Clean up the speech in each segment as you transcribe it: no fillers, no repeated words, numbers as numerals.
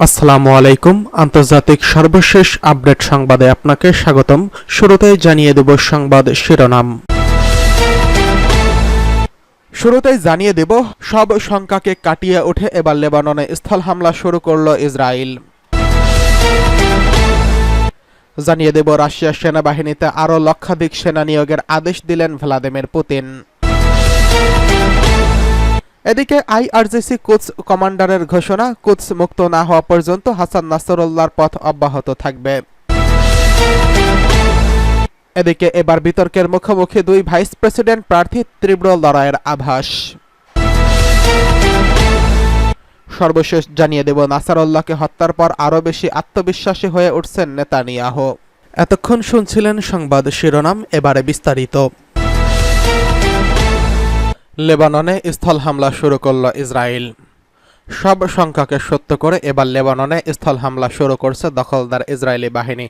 আসসালামু আলাইকুম। আন্তর্জাতিক সর্বশেষ আপডেট সংবাদে আপনাকে স্বাগতম। শুরুতেই জানিয়ে দেব সংবাদ শিরোনাম। সব শঙ্কাকে কাটিয়ে উঠে এবার লেবাননে স্থল হামলা শুরু করল ইসরায়েল। জানিয়ে দেব রাশিয়ার সেনাবাহিনীতে আরও লক্ষাধিক সেনা নিয়োগের আদেশ দিলেন ভ্লাদিমির পুতিন। এদিকে আইআরজিসি কুদস কমান্ডারের ঘোষণা, কুদস মুক্ত না হওয়া পর্যন্ত হাসান নাসরুল্লাহর পথ অব্যাহত থাকবে। এদিকে এবার বিতর্কের মুখোমুখি দুই ভাইস প্রেসিডেন্ট প্রার্থী, তীব্র লড়াইয়ের আভাস। সর্বশেষ জানিয়ে দেব নাসরুল্লাহকে হত্যার পর আরও বেশি আত্মবিশ্বাসী হয়ে উঠছেন নেতানিয়াহু। এতক্ষণ শুনছিলেন সংবাদ শিরোনাম, এবারে বিস্তারিত। লেবাননে স্থল হামলা শুরু করল ইসরায়েল। সব শঙ্কাকে সত্য করে এবার লেবাননে স্থল হামলা শুরু করছে দখলদার ইসরায়েলি বাহিনী।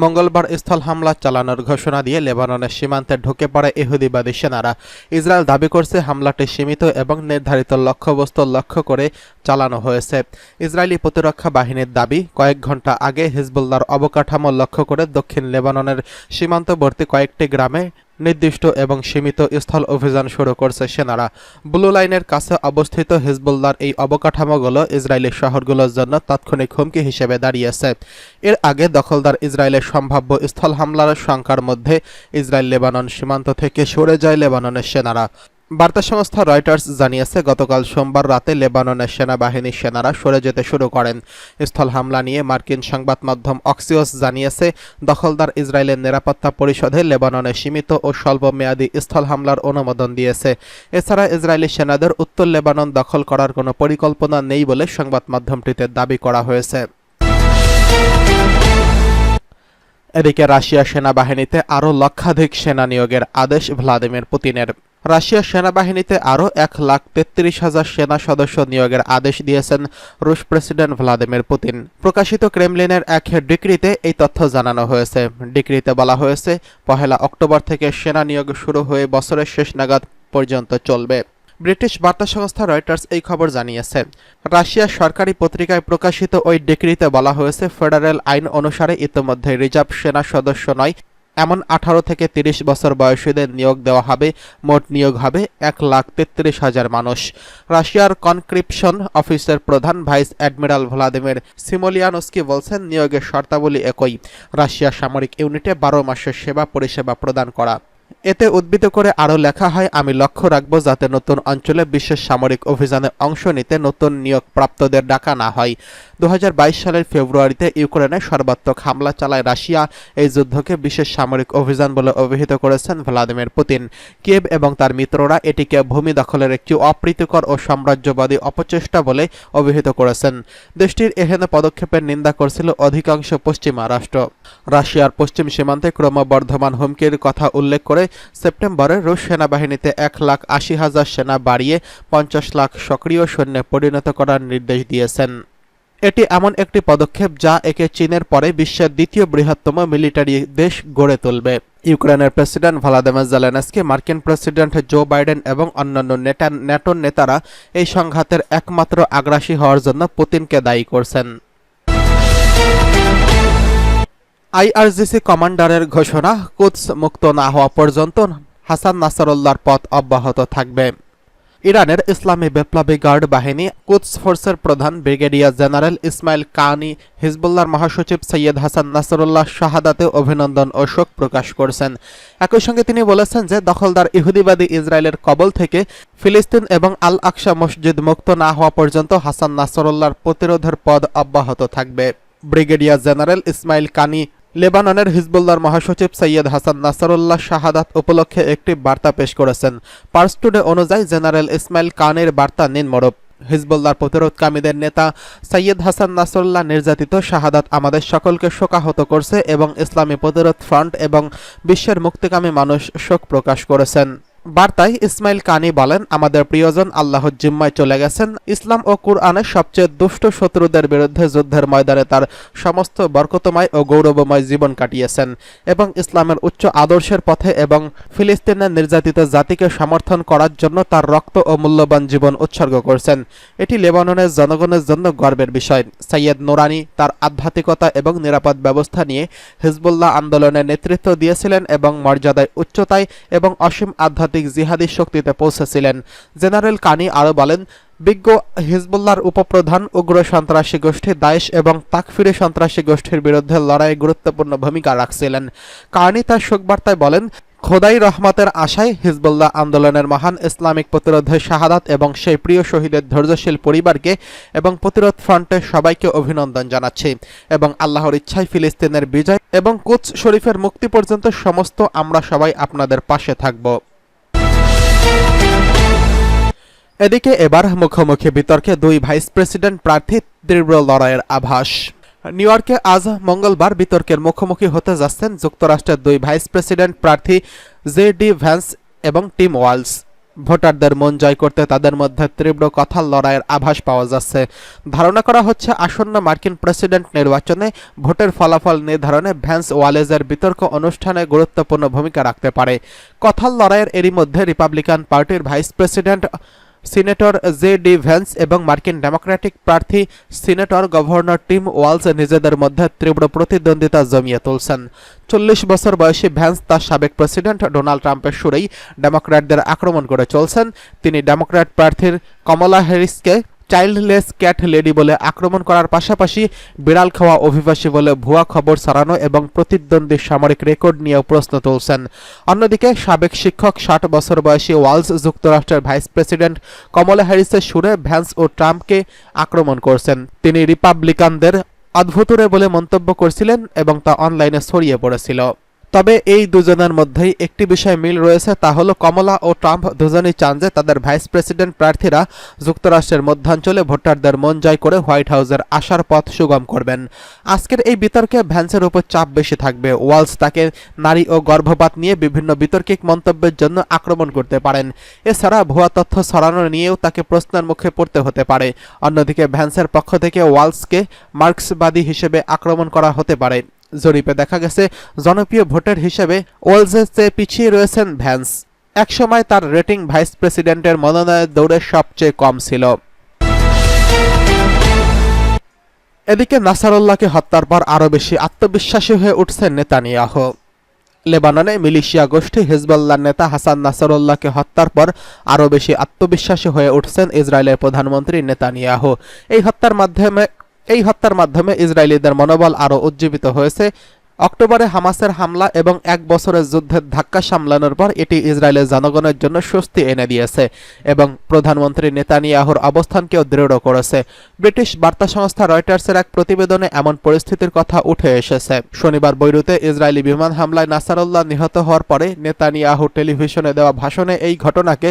মঙ্গলবার স্থল হামলা চালানোর ঘোষণা দিয়ে লেবাননের সীমান্তে ঢুকে পড়ে ইহুদিবাদী সেনারা। ইসরায়েল দাবি করছে হামলাটি সীমিত এবং নির্ধারিত লক্ষ্যবস্তু লক্ষ্য করে চালানো হয়েছে। ইসরায়েলি প্রতিরক্ষা বাহিনীর দাবি, কয়েক ঘন্টা আগে হিজবুল্লাহর অবকাঠামো লক্ষ্য করে দক্ষিণ লেবাননের সীমান্তবর্তী কয়েকটি গ্রামে নির্দিষ্ট এবং সীমিত স্থল অভিযান শুরু করছে সেনারা। ব্লু লাইনের কাছে অবস্থিত হিজবুল্লাহর এই অবকাঠামোগুলো ইসরায়েলি শহরগুলোর জন্য তাৎক্ষণিক হুমকি হিসেবে দাঁড়িয়েছে। এর আগে দখলদার ইসরায়েলের সম্ভাব্য স্থল হামলার শঙ্কার মধ্যে ইসরায়েল লেবানন সীমান্ত থেকে সরে যায় লেবাননের সেনারা। বার্তা সংস্থা রয়টার্স জানিয়েছে, গতকাল সোমবার রাতে লেবাননের সেনাবাহিনীর সেনারা সরে যেতে শুরু করেন। স্থল হামলা নিয়ে মার্কিন সংবাদ মাধ্যম অক্সিওস জানিয়েছে, দখলদার ইসরায়েলের নিরাপত্তা পরিষদে লেবাননে সীমিত ও স্বল্পমেয়াদী স্থল হামলার অনুমোদন দিয়েছে। এছাড়া ইসরায়েলি সেনাদের উত্তর লেবানন দখল করার কোনো পরিকল্পনা নেই বলে সংবাদ মাধ্যমটিতে দাবি করা হয়েছে। এদিকে রাশিয়া সেনাবাহিনীতে আরও লক্ষাধিক সেনা নিয়োগের আদেশ ভ্লাদিমির পুতিনের। রাশিয়ার সেনাবাহিনীতে আরও 1,33,000 সেনা সদস্য নিয়োগের আদেশ দিয়েছেন রুশ প্রেসিডেন্ট ভ্লাদিমির পুতিন। প্রকাশিত ক্রেমলিনের এক ডিক্রিতে এই তথ্য জানানো হয়েছে। ডিক্রিতে বলা হয়েছে, 1 অক্টোবর থেকে সেনা নিয়োগ শুরু হয়ে বছরের শেষ নাগাদ পর্যন্ত চলবে। ব্রিটিশ বার্তা সংস্থা রয়টার্স এই খবর জানিয়েছে। রাশিয়ার সরকারি পত্রিকায় প্রকাশিত ওই ডিক্রিতে বলা হয়েছে, ফেডারেল আইন অনুসারে ইতিমধ্যে রিজার্ভ সেনা সদস্য নয় এমন 18 থেকে 30 বছর বয়সীদের নিয়োগ দেওয়া হবে। মোট নিয়োগ হবে 1,33,000 মানুষ। রাশিয়ার কনক্রিপশন অফিসের প্রধান ভাইস অ্যাডমিরাল ভ্লাদিমির সিমোলিয়ানস্কি বলছেন, নিয়োগের শর্তাবলী একই, রাশিয়ার সামরিক ইউনিটে 12 মাসের সেবা পরিষেবা প্রদান করা। এতে উদ্ধৃত করে আরও লেখা হয়, আমি লক্ষ্য রাখব যাতে নতুন অঞ্চলে বিশেষ সামরিক অভিযানে অংশ নিতে নতুন নিয়োগপ্রাপ্তদের ডাকা না হয়। 2022 সালের ফেব্রুয়ারিতে ইউক্রেনে সর্বাত্মক হামলা চালায় রাশিয়া। এই যুদ্ধকে বিশেষ সামরিক অভিযান বলে অভিহিত করেছেন ভ্লাদিমির পুতিন। কিয়েভ এবং তার মিত্ররা এটিকে ভূমি দখলের একটি অপ্রীতিকর ও সাম্রাজ্যবাদী অপচেষ্টা বলে অভিহিত করেছেন। দেশটির এহেন পদক্ষেপের নিন্দা করছিল অধিকাংশ পশ্চিমা রাষ্ট্র। রাশিয়ার পশ্চিম সীমান্তে ক্রমবর্ধমান হুমকির কথা উল্লেখ করে সেপ্টেম্বরে রুশ সেনাবাহিনীতে 1,80,000 সেনা বাড়িয়ে 50 লাখ সক্রিয় সৈন্যে পরিণত করার নির্দেশ দিয়েছেন। এটি এমন একটি পদক্ষেপ যা একে চীনের পরে বিশ্বের দ্বিতীয় বৃহত্তম মিলিটারি দেশ গড়ে তুলবে। ইউক্রেনের প্রেসিডেন্ট ভলোদিমির জেলেনস্কি, মার্কিন প্রেসিডেন্ট জো বাইডেন এবং অন্যান্য ন্যাটোর নেতারা এই সংঘাতের একমাত্র আগ্রাসী হওয়ার জন্য পুতিনকে দায়ী করছেন। আইআরজিসি কমান্ডারের ঘোষণা, কুদস মুক্ত না হওয়া পর্যন্ত হাসান নাসরুল্লাহর পথ অব্যাহত থাকবে। ইরানের ইসলামী বিপ্লবী গার্ড বাহিনী কুদস ফোর্সের প্রধান ব্রিগেডিয়ার জেনারেল ইসমাইল কানি হিজবুল্লাহর মহাসচিব সৈয়দ হাসান নাসরুল্লাহ শাহাদাতে অভিনন্দন ও শোক প্রকাশ করেছেন। একই সঙ্গে তিনি বলেছেন যে দখলদার ইহুদিবাদী ইসরায়েলের কবল থেকে ফিলিস্তিন এবং আল আকসা মসজিদ মুক্ত না হওয়া পর্যন্ত হাসান নাসরুল্লাহর প্রতিরোধের পথ অব্যাহত থাকবে। ব্রিগেডিয়ার জেনারেল ইসমাইল কানি লেবাননের হিজবুল্লাহর মহাসচিব সৈয়দ হাসান নাসরুল্লাহ শাহাদাত উপলক্ষে একটি বার্তা পেশ করেছেন। পার্স টুডে অনুযায়ী জেনারেল ইসমাইল কানের বার্তা নিম্নরূপ, হিজবুল্লাহর প্রতিরোধকামীদের নেতা সৈয়দ হাসান নাসরুল্লাহ নির্যাতিত শাহাদাত আমাদের সকলকে শোকাহত করছে এবং ইসলামী প্রতিরোধ ফ্রন্ট এবং বিশ্বের মুক্তিকামী মানুষ শোক প্রকাশ করেছেন। বার্তায় ইসমাইল কানি বলেন, আমাদের প্রিয়জন আল্লাহর জিম্মায় চলে গেছেন। ইসলাম ও কুরআনের সবচেয়ে দুষ্ট শত্রুদের বিরুদ্ধে যুদ্ধের ময়দানে তার সমস্ত বরকতময় ও গৌরবময় জীবন কাটিয়েছেন এবং ইসলামের উচ্চ আদর্শের পথে এবং ফিলিস্তিনের নির্যাতিত জাতিকে সমর্থন করার জন্য তার রক্ত ও মূল্যবান জীবন উৎসর্গ করেছেন। এটি লেবাননের জনগণের জন্য গর্বের বিষয়। সৈয়দ নুরানি তার আধ্যাত্মিকতা এবং নিরাপদ ব্যবস্থা নিয়ে হিজবুল্লাহ আন্দোলনের নেতৃত্ব দিয়েছিলেন এবং মর্যাদায় উচ্চতায় এবং অসীম আধ্যাত্মিক জিহাদি শক্তিতে পৌঁছেছিলেন। জেনারেল কানি আরও বলেন, বিজ্ঞ হিজবুল্লাহর উপপ্রধান উগ্র সন্ত্রাসী গোষ্ঠী দায়েশ এবং তাকফিরি সন্ত্রাসী গোষ্ঠীর বিরুদ্ধে লড়াইয়ে গুরুত্বপূর্ণ ভূমিকা রাখছিলেন। কানি তার শোকবার্তায় বলেন, খোদাই রহমতের আশায় হিজবুল্লাহ আন্দোলনের মহান ইসলামিক প্রতিরোধের শাহাদাত এবং সেই প্রিয় শহীদের ধৈর্যশীল পরিবারকে এবং প্রতিরোধ ফ্রন্টের সবাইকে অভিনন্দন জানাচ্ছি এবং আল্লাহর ইচ্ছায় ফিলিস্তিনের বিজয় এবং কুদস শরীফের মুক্তি পর্যন্ত সমস্ত আমরা সবাই আপনাদের পাশে থাকব। এদিকে এবার মুখোমুখি বিতর্কে দুই ভাইস প্রেসিডেন্ট প্রার্থী, তীব্র লড়াইয়ের আভাস। নিউ ইয়র্কে আজ মঙ্গলবার বিতর্কের মুখোমুখি হতে যাচ্ছেন যুক্তরাষ্ট্রের দুই ভাইস প্রেসিডেন্ট প্রার্থী জে.ডি. ভ্যান্স এবং টিম ওয়ালস। ভোটারদের মন জয় করতে তাদের মধ্যে তীব্র কথার লড়াইয়ের আভাস পাওয়া যাচ্ছে। ধারণা করা হচ্ছে আসন্ন মার্কিন প্রেসিডেন্ট নির্বাচনে ভোটের ফলাফল নির্ধারণে ভ্যান্স ওয়ালেজের বিতর্ক অনুষ্ঠানে গুরুত্বপূর্ণ ভূমিকা রাখতে পারে। কথার লড়াইয়ের এরই মধ্যে রিপাবলিকান পার্টির vice president senator J.D.. Vance এবং মার্কিন ডেমোক্রেটিক প্রার্থী সিনেটর গভর্নর টিম ওয়ালস নিজেদের মধ্যে তীব্র প্রতিদ্বন্দ্বিতা জমিয়ে তুলছেন। 40 বছর বয়সী ভ্যান্স তার সাবেক প্রেসিডেন্ট ডোনাল্ড ট্রাম্পের সুরেই ডেমোক্র্যাটদের আক্রমণ করে চলছেন। তিনি ডেমোক্র্যাট প্রার্থীর কমলা হ্যারিসকে চাইল্ডলেস ক্যাট লেডি বলে আক্রমণ করার পাশাপাশি বিড়াল খাওয়া অভিবাসী বলে ভুয়া খবর ছড়ানো এবং প্রতিদ্বন্দ্বী সামরিক রেকর্ড নিয়েও প্রশ্ন তুলছেন। অন্যদিকে সাবেক শিক্ষক 60 বছর বয়সী ওয়ালস যুক্তরাষ্ট্রের ভাইস প্রেসিডেন্ট কমলা হ্যারিসের সুরে ভ্যান্স ও ট্রাম্পকে আক্রমণ করছেন। তিনি রিপাবলিকানদের অদ্ভুতুরে বলে মন্তব্য করেছিলেন এবং তা অনলাইনে ছড়িয়ে পড়েছিল। তবে এই দুজনের মধ্যেই একটি বিষয় মিল রয়েছে, তা হলো কমলা ও ট্রাম্প দুজনেই চান যে তাদের ভাইস প্রেসিডেন্ট প্রার্থীরা যুক্তরাষ্ট্রের মধ্যাঞ্চলে ভোটারদের মন জয় করে হোয়াইট হাউসের আসার পথ সুগম করবেন। আজকের এই বিতর্কে ভ্যান্সের উপর চাপ বেশি থাকবে। ওয়ালস তাকে নারী ও গর্ভপাত নিয়ে বিভিন্ন বিতর্কিক মন্তব্যের জন্য আক্রমণ করতে পারেন। এছাড়া ভুয়া তথ্য ছড়ানো নিয়েও তাকে প্রশ্নের মুখে পড়তে হতে পারে। অন্যদিকে ভ্যান্সের পক্ষ থেকে ওয়ালসকে মার্ক্সবাদী হিসেবে আক্রমণ করা হতে পারে। জরিপে দেখা গেছে জনপ্রিয় ভোটার হিসেবে ওয়ালসের চেয়ে পিছিয়ে রয়েছেন ভ্যান্স। একসময় তার রেটিং ভাইস প্রেসিডেন্টের মনোনয়নের দৌড়ে সবচেয়ে কম ছিল। এদিকে নাসারুল্লাহকে হত্যার পর আরও বেশি আত্মবিশ্বাসী হয়ে উঠছেন নেতানিয়াহু। লেবাননে মিলিশিয়া গোষ্ঠী হিজবুল্লাহর নেতা হাসান নাসারুল্লাহকে হত্যার পর আরও বেশি আত্মবিশ্বাসী হয়ে উঠছেন ইসরায়েলের প্রধানমন্ত্রী নেতানিয়াহু। এই হত্যার মাধ্যমে ইসরায়েলিদের মনোবল আরও উজ্জীবিত হয়েছে। অক্টোবরে হামাসের হামলা এবং 1 বছরের যুদ্ধের ধাক্কা সামলানোর পর এটি ইসরায়েলের জনগণের জন্য স্বস্তি এনে দিয়েছে এবং প্রধানমন্ত্রী নেতানিয়াহুর অবস্থানকেও দৃঢ় করেছে। ব্রিটিশ বার্তা সংস্থা রয়টার্সের এক প্রতিবেদনে এমন পরিস্থিতির কথা উঠে এসেছে। শনিবার বৈরুতে ইসরায়েলি বিমান হামলায় নাসারুল্লাহ নিহত হওয়ার পরে নেতানিয়াহু টেলিভিশনে দেওয়া ভাষণে এই ঘটনাকে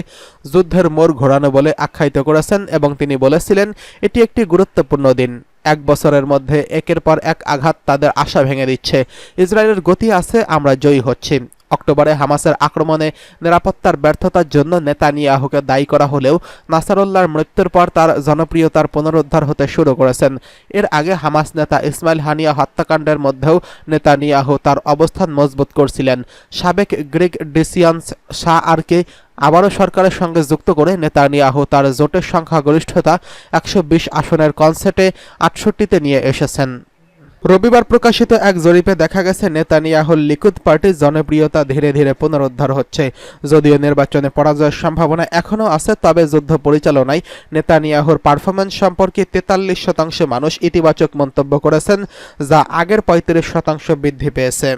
যুদ্ধের মোড় ঘোরানো বলে আখ্যায়িত করেছেন এবং তিনি বলেছিলেন, এটি একটি গুরুত্বপূর্ণ দিন। 1 বছরের মধ্যে একের পর এক আঘাত তাদের আশা ভেঙে দিচ্ছে। ইসরায়েলের গতি আছে, আমরা জয়ী হচ্ছি। অক্টোবরে হামাসের আক্রমণে নিরাপত্তার ব্যর্থতার জন্য নেতানিয়াহুকে দায়ী করা হলেও নাসারুল্লাহর মৃত্যুর পর তার জনপ্রিয়তার পুনরুদ্ধার হতে শুরু করেছেন। এর আগে হামাস নেতা ইসমাইল হানিয়া হত্যাকাণ্ডের মধ্যেও নেতানিয়াহু তার অবস্থান মজবুত করছিলেন। সাবেক গ্রিক ডিসিয়ান্স শাহআরকে আবারও সরকারের সঙ্গে যুক্ত করে নেতানিয়াহু তার জোটের সংখ্যাগরিষ্ঠতা 120 আসনের কনসেটে 68তে নিয়ে এসেছেন। রবিবার প্রকাশিত এক জরিপে দেখা গেছে নেতানিয়াহুর লিকুদ পার্টির জনপ্রিয়তা ধীরে ধীরে পুনরুদ্ধার হচ্ছে। যদিও নির্বাচনে পরাজয়ের সম্ভাবনা এখনও আছে, তবে যুদ্ধ পরিচালনায় নেতানিয়াহুর পারফরম্যান্স সম্পর্কে 43% মানুষ ইতিবাচক মন্তব্য করেছেন, যা আগের 35% বৃদ্ধি পেয়েছে।